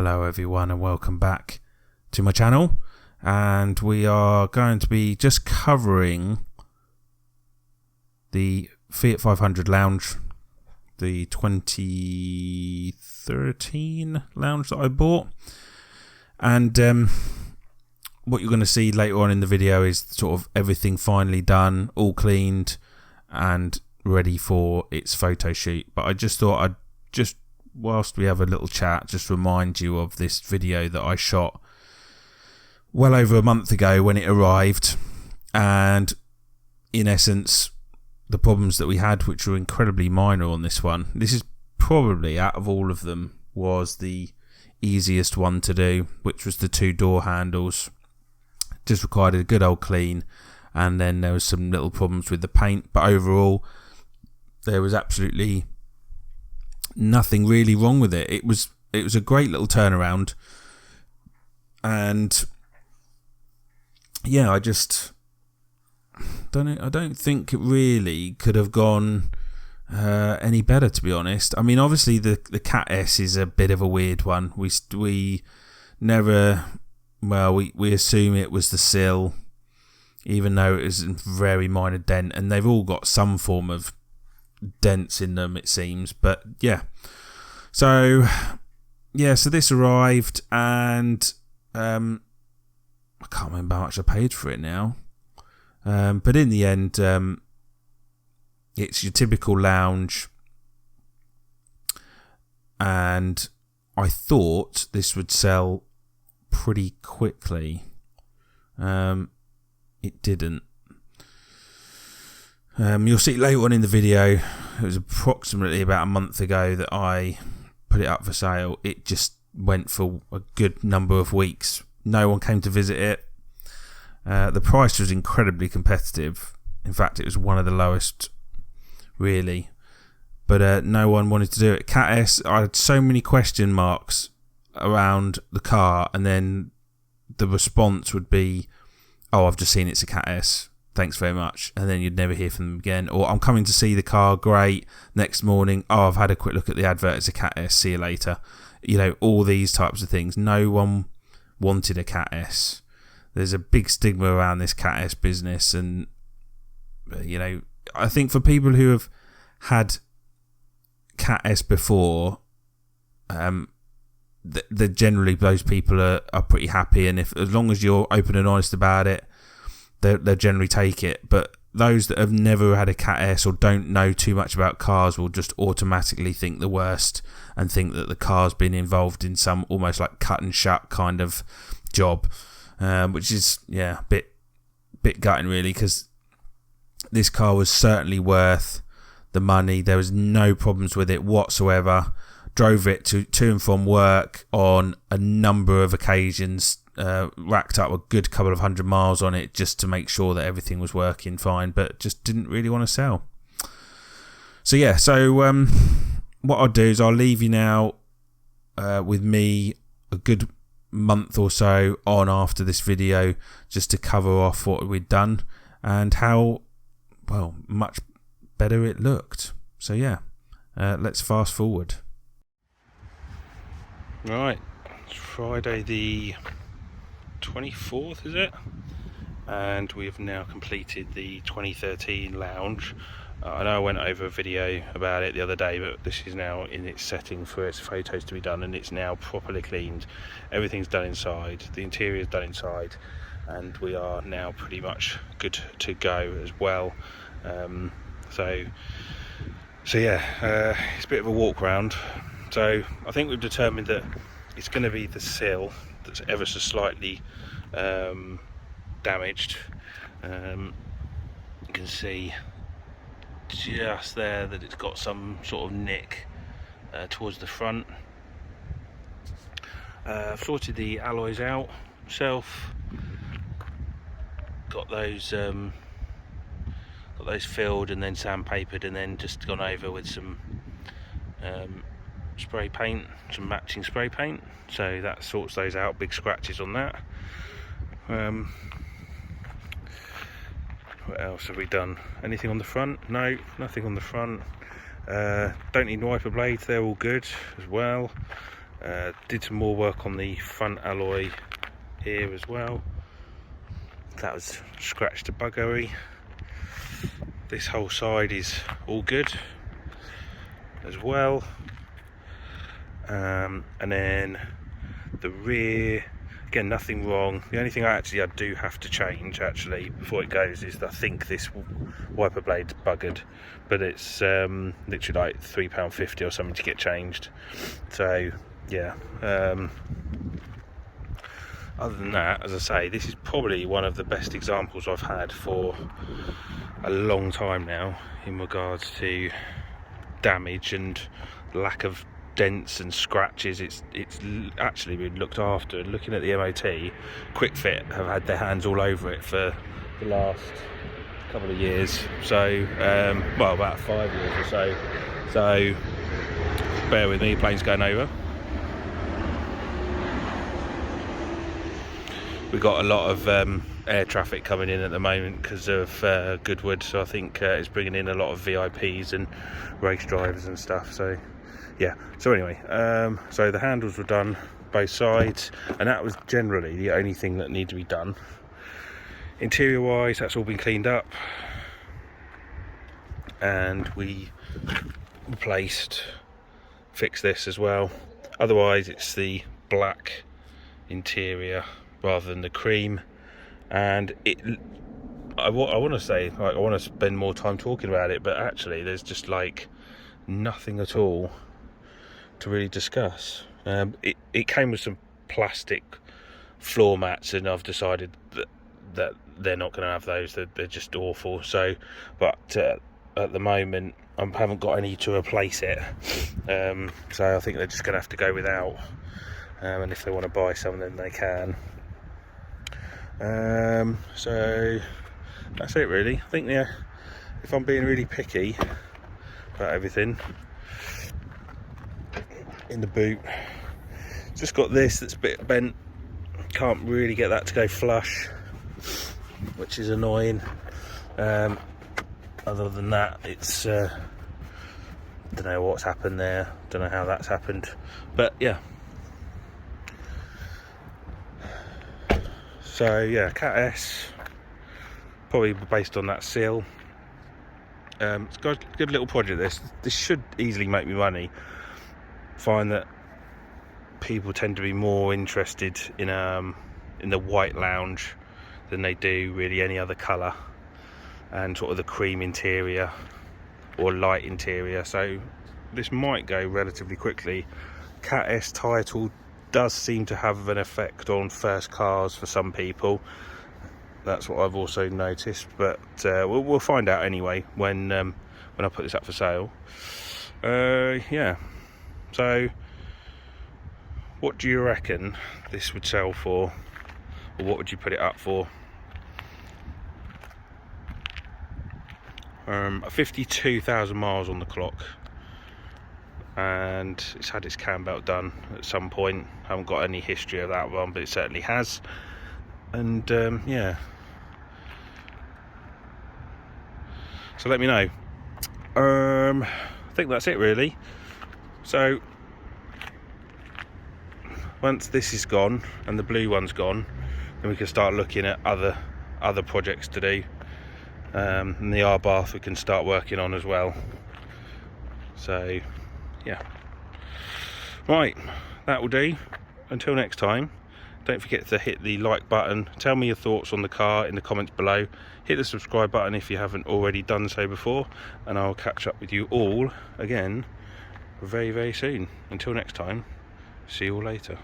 Hello everyone and welcome back to my channel, and we are going to be just covering the Fiat 500 Lounge, the 2013 Lounge that I bought. And what you're going to see later on in the video is sort of everything finally done, all cleaned and ready for its photo shoot. But I just thought I'd just, whilst we have a little chat, just remind you of this video that I shot well over a month ago when it arrived, and in essence the problems that we had, which were incredibly minor on this one. This is probably, out of all of them, was the easiest one to do, which was the two door handles. Just required a good old clean, and then there was some little problems with the paint, but overall there was absolutely nothing really wrong with it. It was a great little turnaround, and yeah, I don't think it really could have gone any better, to be honest. I mean, obviously the Cat S is a bit of a weird one. We never, well, we assume it was the sill, even though it was a very minor dent, and they've all got some form of dents in them, it seems. But yeah, so this arrived, and I can't remember how much I paid for it now, but in the end, it's your typical lounge, and I thought this would sell pretty quickly. It didn't. You'll see later on in the video, it was approximately about a month ago that I put it up for sale. It just went for a good number of weeks. No one came to visit it. The price was incredibly competitive. In fact, it was one of the lowest, really. But no one wanted to do it. Cat S, I had so many question marks around the car, and then the response would be, "Oh, I've just seen it's a Cat S. Thanks very much," and then you'd never hear from them again. Or, "I'm coming to see the car, great." Next morning, "Oh, I've had a quick look at the advert, it's a Cat S, see you later." You know, all these types of things. No one wanted a Cat S. There's a big stigma around this Cat S business, and you know, I think for people who have had Cat S before, the generally those people are pretty happy, and as long as you're open and honest about it, they'll generally take it. But those that have never had a Cat S or don't know too much about cars will just automatically think the worst, and think that the car's been involved in some almost like cut and shut kind of job, which is, yeah, a bit gutting really, because this car was certainly worth the money. There was no problems with it whatsoever. Drove it to and from work on a number of occasions, racked up a good couple of 100 miles on it just to make sure that everything was working fine, but just didn't really want to sell. So yeah, what I'll do is I'll leave you now with me a good month or so on after this video, just to cover off what we'd done and how, well, much better it looked. So yeah, let's fast forward. Right, it's Friday the 24th, is it? And we've now completed the 2013 Lounge. I know I went over a video about it the other day, but this is now in its setting for its photos to be done, and it's now properly cleaned. Everything's done inside, the interior is done inside, and we are now pretty much good to go as well. So yeah, it's a bit of a walk round. So I think we've determined that it's going to be the sill that's ever so slightly damaged. You can see just there that it's got some sort of nick towards the front. I've sorted the alloys out myself. Got those filled and then sandpapered, and then just gone over with some spray paint, some matching spray paint, so that sorts those out. Big scratches on that. What else have we done? Anything on the front? No, nothing on the front. Don't need wiper blades, they're all good as well. Did some more work on the front alloy here as well. That was scratched to buggery. This whole side is all good as well. And then the rear, again, nothing wrong. The only thing I do have to change actually before it goes is I think this wiper blade's buggered, but it's literally like £3.50 or something to get changed. So yeah, other than that, as I say, this is probably one of the best examples I've had for a long time now in regards to damage and lack of dents and scratches. It's actually been looked after. Looking at the MOT, Quick Fit have had their hands all over it for the last couple of years, so well, about 5 years or so. So bear with me, plane's going over. We've got a lot of air traffic coming in at the moment because of Goodwood, so I think it's bringing in a lot of VIPs and race drivers and stuff. So yeah, so anyway, so the handles were done both sides, and that was generally the only thing that needed to be done. Interior wise, that's all been cleaned up, and we fixed this as well. Otherwise it's the black interior rather than the cream, and I want to say, like, I want to spend more time talking about it, but actually there's just like nothing at all to really discuss. It came with some plastic floor mats, and I've decided that they're not going to have those. They're just awful. So, but at the moment I haven't got any to replace it, so I think they're just going to have to go without, and if they want to buy some then they can. So that's it really. I think, yeah, if I'm being really picky about everything, in the boot, just got this that's a bit bent, can't really get that to go flush, which is annoying. Other than that, it's don't know what's happened there, don't know how that's happened, but yeah. So yeah, Cat S, probably based on that seal. It's got a good little project. This should easily make me money. Find that people tend to be more interested in the white lounge than they do really any other colour, and sort of the cream interior or light interior. So this might go relatively quickly. Cat S title does seem to have an effect on first cars for some people. That's what I've also noticed, but we'll find out anyway when I put this up for sale. Yeah. So, what do you reckon this would sell for, or what would you put it up for? 52,000 miles on the clock, and it's had its cam belt done at some point. I haven't got any history of that one, but it certainly has. And yeah, so let me know. I think that's it really. So once this is gone and the blue one's gone, then we can start looking at other projects to do, and the R bath we can start working on as well. So yeah, right, that will do. Until next time, don't forget to hit the like button, tell me your thoughts on the car in the comments below, hit the subscribe button if you haven't already done so before, and I'll catch up with you all again very, very soon. Until next time, see you all later.